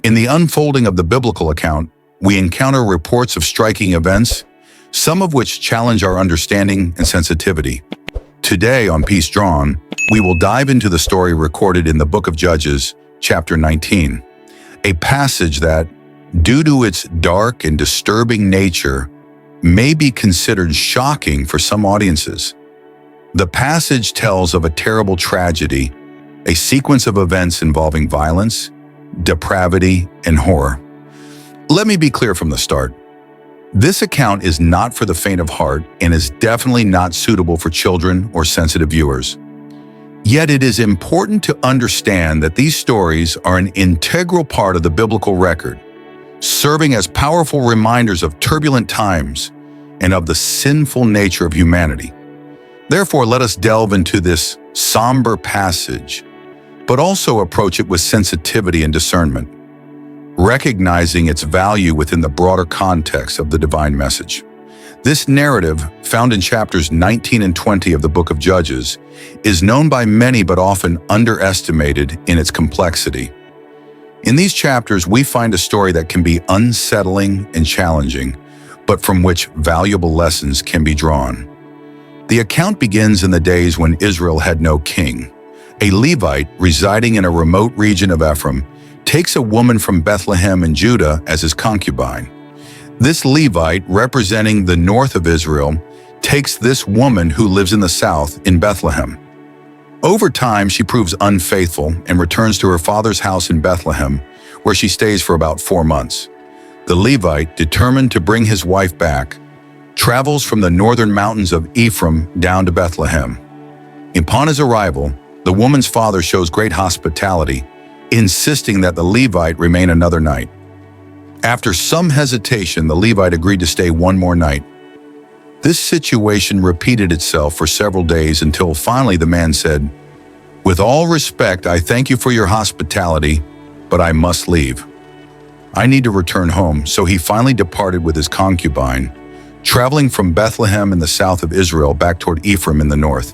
In the unfolding of the biblical account, we encounter reports of striking events, some of which challenge our understanding and sensitivity. Today on Piece Drawn, we will dive into the story recorded in the book of Judges, chapter 19, a passage that, due to its dark and disturbing nature, may be considered shocking for some audiences. The passage tells of a terrible tragedy, a sequence of events involving violence, depravity, and horror. Let me be clear from the start. This account is not for the faint of heart and is definitely not suitable for children or sensitive viewers. Yet it is important to understand that these stories are an integral part of the biblical record, serving as powerful reminders of turbulent times and of the sinful nature of humanity. Therefore, let us delve into this somber passage, but also approach it with sensitivity and discernment, recognizing its value within the broader context of the divine message. This narrative, found in chapters 19 and 20 of the book of Judges, is known by many but often underestimated in its complexity. In these chapters, we find a story that can be unsettling and challenging, but from which valuable lessons can be drawn. The account begins in the days when Israel had no king. A Levite residing in a remote region of Ephraim takes a woman from Bethlehem in Judah as his concubine. This Levite, representing the north of Israel, takes this woman who lives in the south in Bethlehem. Over time, she proves unfaithful and returns to her father's house in Bethlehem, where she stays for about 4 months. The Levite, determined to bring his wife back, travels from the northern mountains of Ephraim down to Bethlehem. Upon his arrival, the woman's father shows great hospitality, insisting that the Levite remain another night. After some hesitation, the Levite agreed to stay one more night. This situation repeated itself for several days until finally the man said, "With all respect, I thank you for your hospitality, but I must leave. I need to return home." So he finally departed with his concubine, traveling from Bethlehem in the south of Israel back toward Ephraim in the north.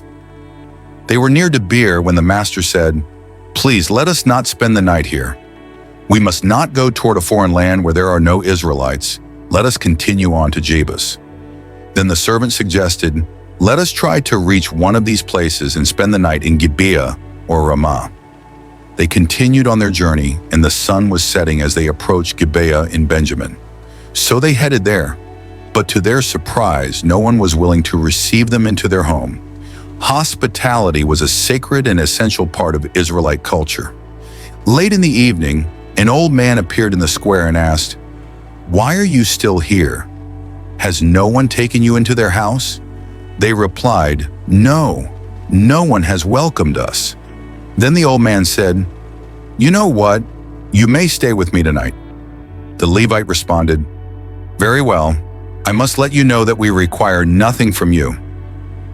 They were near Debir when the master said, "Please let us not spend the night here. We must not go toward a foreign land where there are no Israelites. Let us continue on to Jebus." Then the servant suggested, "Let us try to reach one of these places and spend the night in Gibeah or Ramah." They continued on their journey, and the sun was setting as they approached Gibeah in Benjamin. So they headed there, but to their surprise, no one was willing to receive them into their home. Hospitality was a sacred and essential part of Israelite culture. Late in the evening, an old man appeared in the square and asked, "Why are you still here? Has no one taken you into their house?" They replied, "No, no one has welcomed us." Then the old man said, "You know what? You may stay with me tonight." The Levite responded, "Very well. I must let you know that we require nothing from you.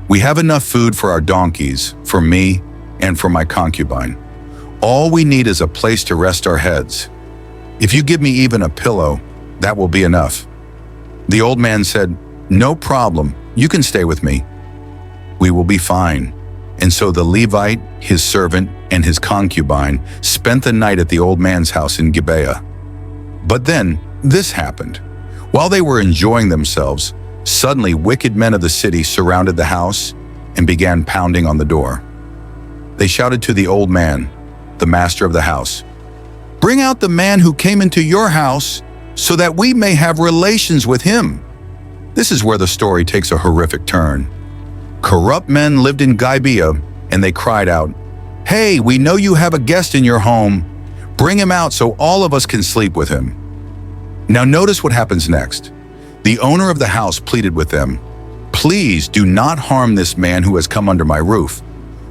We have enough food for our donkeys, for me, and for my concubine. All we need is a place to rest our heads. If you give me even a pillow, that will be enough." The old man said, "No problem. You can stay with me. We will be fine." And so the Levite, his servant, and his concubine spent the night at the old man's house in Gibeah. But then this happened. While they were enjoying themselves, suddenly wicked men of the city surrounded the house and began pounding on the door. They shouted to the old man, the master of the house, "Bring out the man who came into your house so that we may have relations with him." This is where the story takes a horrific turn. Corrupt men lived in Gibeah, and they cried out, "Hey, we know you have a guest in your home. Bring him out so all of us can sleep with him." Now notice what happens next. The owner of the house pleaded with them, "Please do not harm this man who has come under my roof."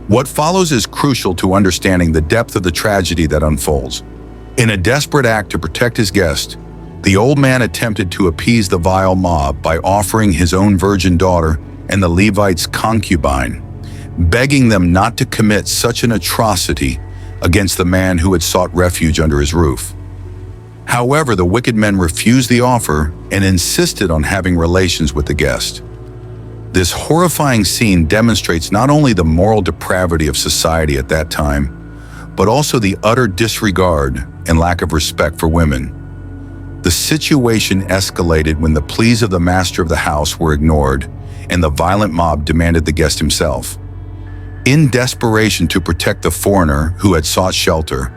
What follows is crucial to understanding the depth of the tragedy that unfolds. In a desperate act to protect his guest, the old man attempted to appease the vile mob by offering his own virgin daughter and the Levite's concubine, begging them not to commit such an atrocity against the man who had sought refuge under his roof. However, the wicked men refused the offer and insisted on having relations with the guest. This horrifying scene demonstrates not only the moral depravity of society at that time, but also the utter disregard and lack of respect for women. The situation escalated when the pleas of the master of the house were ignored and the violent mob demanded the guest himself. In desperation to protect the foreigner who had sought shelter,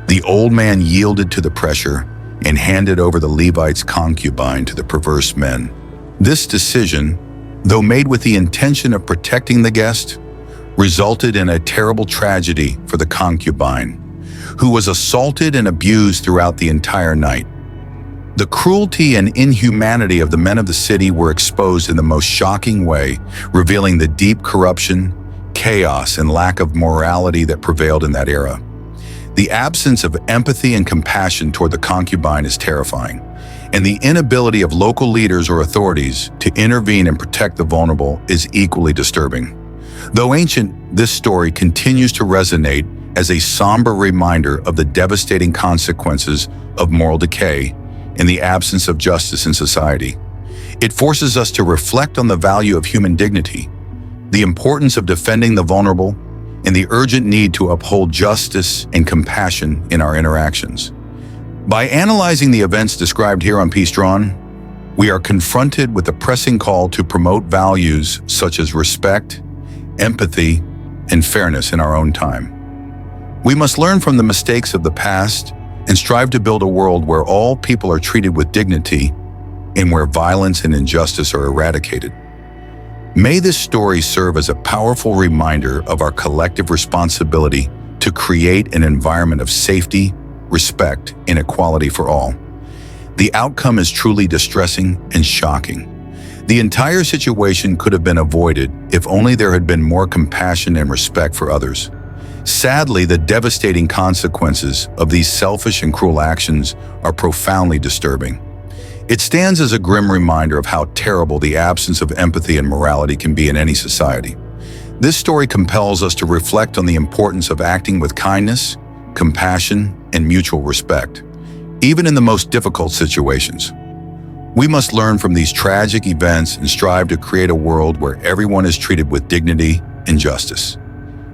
the old man yielded to the pressure and handed over the Levite's concubine to the perverse men. This decision, though made with the intention of protecting the guest, resulted in a terrible tragedy for the concubine, who was assaulted and abused throughout the entire night. The cruelty and inhumanity of the men of the city were exposed in the most shocking way, revealing the deep corruption, chaos, and lack of morality that prevailed in that era. The absence of empathy and compassion toward the concubine is terrifying, and the inability of local leaders or authorities to intervene and protect the vulnerable is equally disturbing. Though ancient, this story continues to resonate as a somber reminder of the devastating consequences of moral decay and the absence of justice in society. It forces us to reflect on the value of human dignity, the importance of defending the vulnerable, and the urgent need to uphold justice and compassion in our interactions. By analyzing the events described here on Peace Drawn, we are confronted with the pressing call to promote values such as respect, empathy, and fairness in our own time. We must learn from the mistakes of the past and strive to build a world where all people are treated with dignity and where violence and injustice are eradicated. May this story serve as a powerful reminder of our collective responsibility to create an environment of safety, respect, and equality for all. The outcome is truly distressing and shocking. The entire situation could have been avoided if only there had been more compassion and respect for others. Sadly, the devastating consequences of these selfish and cruel actions are profoundly disturbing. It stands as a grim reminder of how terrible the absence of empathy and morality can be in any society. This story compels us to reflect on the importance of acting with kindness, compassion, and mutual respect, even in the most difficult situations. We must learn from these tragic events and strive to create a world where everyone is treated with dignity and justice.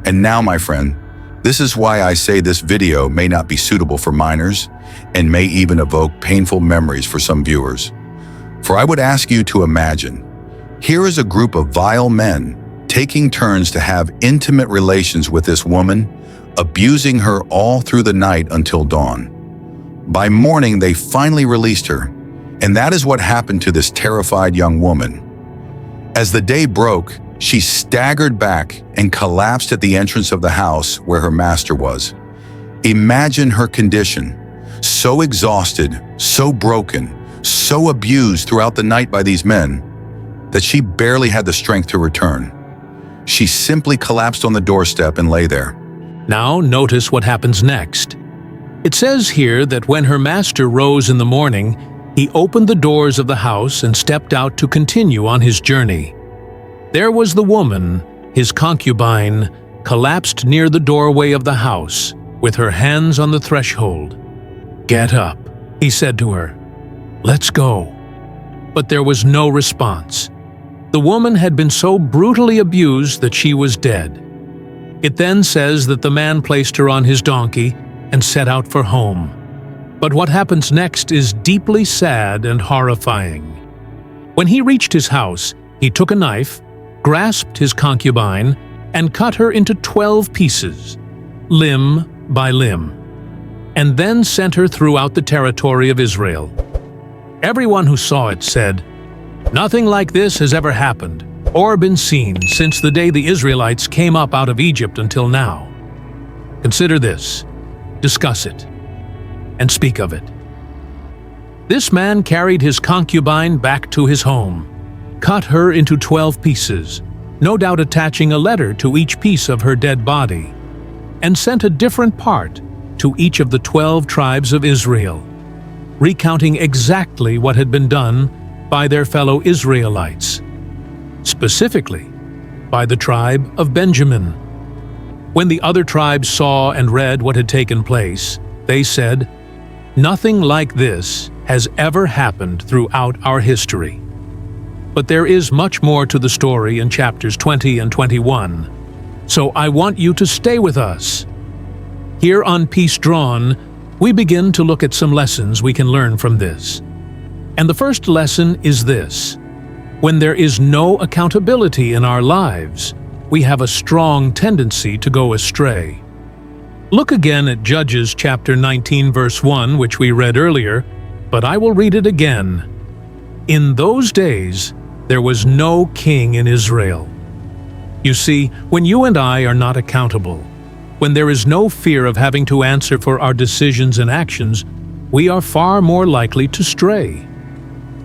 And now, my friend, this is why I say this video may not be suitable for minors and may even evoke painful memories for some viewers. For I would ask you to imagine, here is a group of vile men taking turns to have intimate relations with this woman, abusing her all through the night until dawn. By morning, they finally released her, and that is what happened to this terrified young woman. As the day broke, she staggered back and collapsed at the entrance of the house where her master was. Imagine her condition, so exhausted, so broken, so abused throughout the night by these men, that she barely had the strength to return. She simply collapsed on the doorstep and lay there. Now notice what happens next. It says here that when her master rose in the morning, he opened the doors of the house and stepped out to continue on his journey. There was the woman, his concubine, collapsed near the doorway of the house, with her hands on the threshold. "Get up," he said to her. "Let's go." But there was no response. The woman had been so brutally abused that she was dead. It then says that the man placed her on his donkey and set out for home. But what happens next is deeply sad and horrifying. When he reached his house, he took a knife, grasped his concubine, and cut her into 12 pieces, limb by limb, and then sent her throughout the territory of Israel. Everyone who saw it said, "Nothing like this has ever happened or been seen since the day the Israelites came up out of Egypt until now." Consider this, discuss it, and speak of it. This man carried his concubine back to his home, cut her into 12 pieces, no doubt attaching a letter to each piece of her dead body, and sent a different part to each of the 12 tribes of Israel, recounting exactly what had been done by their fellow Israelites, specifically by the tribe of Benjamin. When the other tribes saw and read what had taken place, they said, "Nothing like this has ever happened throughout our history." But there is much more to the story in chapters 20 and 21, so I want you to stay with us. Here on Peace Drawn, we begin to look at some lessons we can learn from this. And the first lesson is this: when there is no accountability in our lives, we have a strong tendency to go astray. Look again at Judges chapter 19 verse 1, which we read earlier, but I will read it again. In those days, there was no king in Israel. You see, when you and I are not accountable, when there is no fear of having to answer for our decisions and actions, we are far more likely to stray.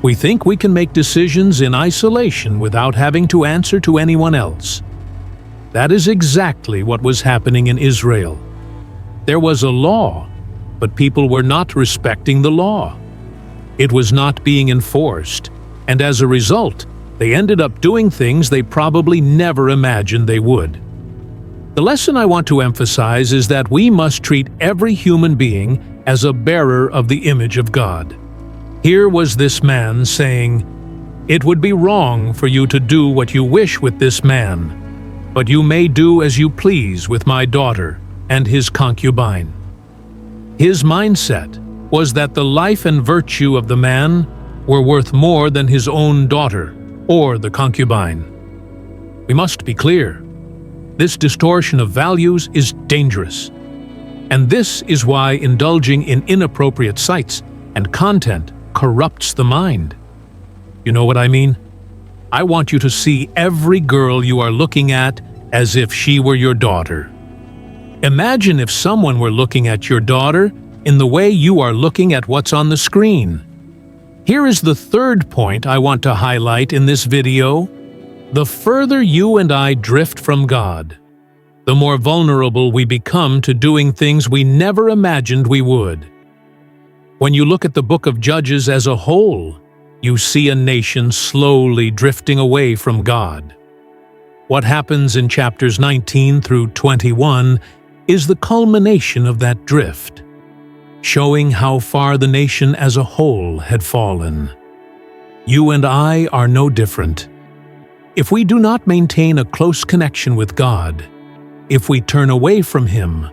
We think we can make decisions in isolation without having to answer to anyone else. That is exactly what was happening in Israel. There was a law, but people were not respecting the law. It was not being enforced, and as a result, they ended up doing things they probably never imagined they would. The lesson I want to emphasize is that we must treat every human being as a bearer of the image of God. Here was this man saying, "It would be wrong for you to do what you wish with this man, but you may do as you please with my daughter and his concubine." His mindset was that the life and virtue of the man were worth more than his own daughter or the concubine. We must be clear. This distortion of values is dangerous. And this is why indulging in inappropriate sites and content corrupts the mind. You know what I mean? I want you to see every girl you are looking at as if she were your daughter. Imagine if someone were looking at your daughter in the way you are looking at what's on the screen. Here is the third point I want to highlight in this video. The further you and I drift from God, the more vulnerable we become to doing things we never imagined we would. When you look at the book of Judges as a whole, you see a nation slowly drifting away from God. What happens in chapters 19 through 21 is the culmination of that drift, showing how far the nation as a whole had fallen. You and I are no different. If we do not maintain a close connection with God, if we turn away from Him,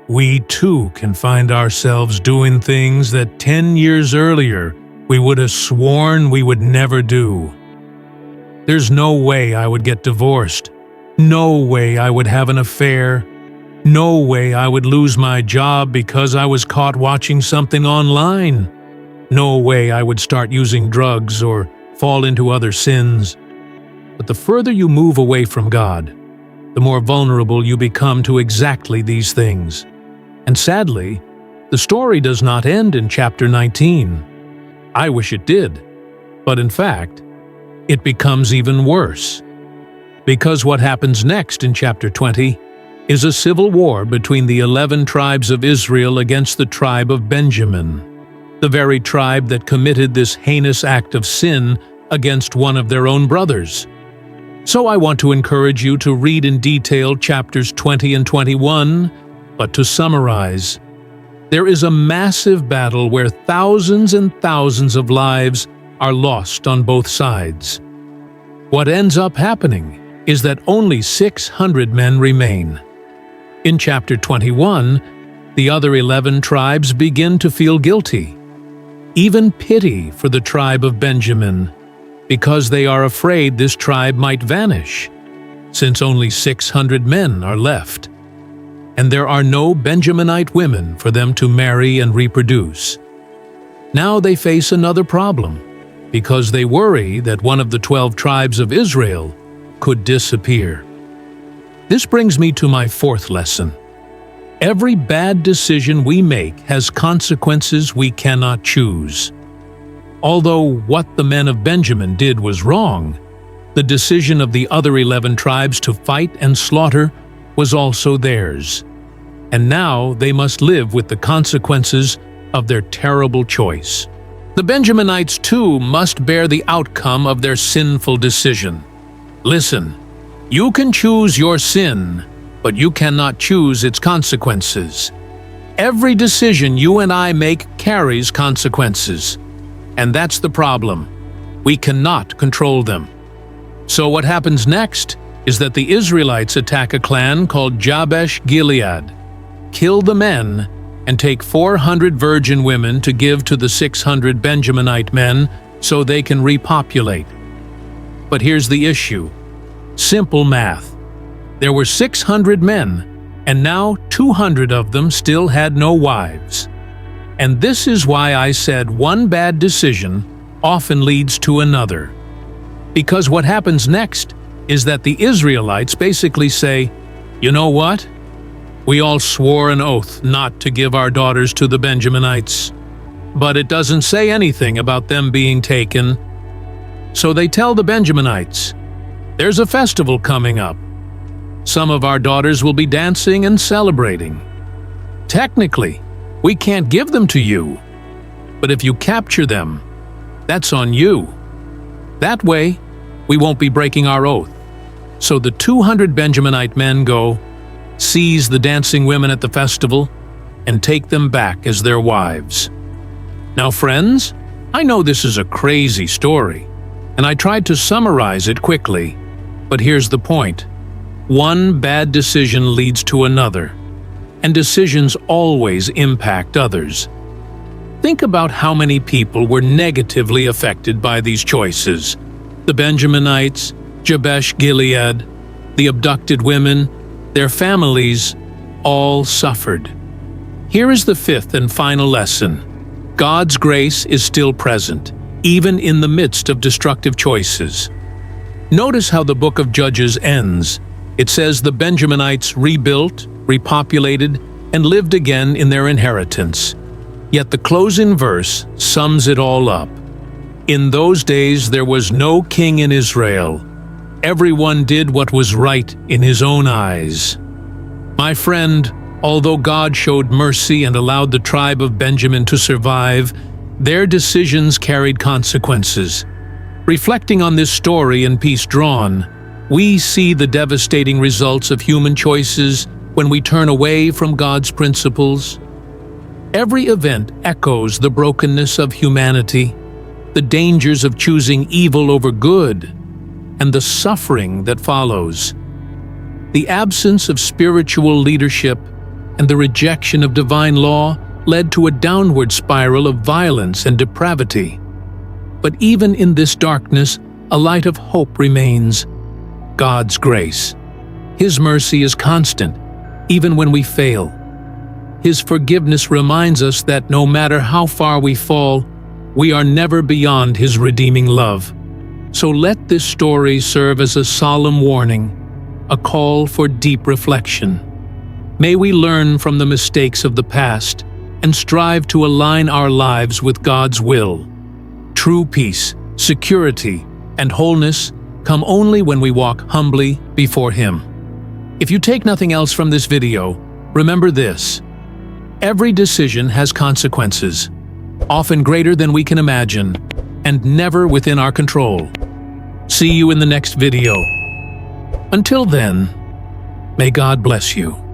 we too can find ourselves doing things that 10 years earlier we would have sworn we would never do. There's no way I would get divorced. No way I would have an affair. No way I would lose my job because I was caught watching something online. No way I would start using drugs or fall into other sins. But the further you move away from God, the more vulnerable you become to exactly these things. And sadly, the story does not end in chapter 19. I wish it did. But in fact, it becomes even worse. Because what happens next in chapter 20 is a civil war between the 11 tribes of Israel against the tribe of Benjamin, the very tribe that committed this heinous act of sin against one of their own brothers. So I want to encourage you to read in detail chapters 20 and 21, but to summarize, there is a massive battle where thousands and thousands of lives are lost on both sides. What ends up happening is that only 600 men remain. In chapter 21, the other 11 tribes begin to feel guilty, even pity for the tribe of Benjamin, because they are afraid this tribe might vanish, since only 600 men are left, and there are no Benjaminite women for them to marry and reproduce. Now they face another problem, because they worry that one of the 12 tribes of Israel could disappear. This brings me to my fourth lesson. Every bad decision we make has consequences we cannot choose. Although what the men of Benjamin did was wrong, the decision of the other 11 tribes to fight and slaughter was also theirs. And now they must live with the consequences of their terrible choice. The Benjaminites too must bear the outcome of their sinful decision. Listen, you can choose your sin, but you cannot choose its consequences. Every decision you and I make carries consequences. And that's the problem. We cannot control them. So what happens next is that the Israelites attack a clan called Jabesh Gilead. kill the men, and take 400 virgin women to give to the 600 Benjaminite men so they can repopulate. But here's the issue. Simple math. There were 600 men, and now 200 of them still had no wives. And this is why I said one bad decision often leads to another. Because what happens next is that the Israelites basically say, "You know what? We all swore an oath not to give our daughters to the Benjaminites." But it doesn't say anything about them being taken. So they tell the Benjaminites, "There's a festival coming up. Some of our daughters will be dancing and celebrating. Technically, we can't give them to you, but if you capture them, that's on you. That way, we won't be breaking our oath." So the 200 Benjaminite men go, seize the dancing women at the festival, and take them back as their wives. Now, friends, I know this is a crazy story, and I tried to summarize it quickly, but here's the point. One bad decision leads to another, and decisions always impact others. Think about how many people were negatively affected by these choices. The Benjaminites, Jabesh Gilead, the abducted women, their families, all suffered. Here is the fifth and final lesson. God's grace is still present, even in the midst of destructive choices. Notice how the book of Judges ends. It says the Benjaminites rebuilt, repopulated, and lived again in their inheritance. Yet the closing verse sums it all up. In those days there was no king in Israel. Everyone did what was right in his own eyes. My friend, although God showed mercy and allowed the tribe of Benjamin to survive, their decisions carried consequences. Reflecting on this story in Peace Drawn, we see the devastating results of human choices when we turn away from God's principles. Every event echoes the brokenness of humanity, the dangers of choosing evil over good, and the suffering that follows. The absence of spiritual leadership and the rejection of divine law led to a downward spiral of violence and depravity. But even in this darkness, a light of hope remains: God's grace. His mercy is constant, even when we fail. His forgiveness reminds us that no matter how far we fall, we are never beyond His redeeming love. So let this story serve as a solemn warning, a call for deep reflection. May we learn from the mistakes of the past and strive to align our lives with God's will. True peace, security, and wholeness come only when we walk humbly before Him. If you take nothing else from this video, remember this: every decision has consequences, often greater than we can imagine, and never within our control. See you in the next video. Until then, may God bless you.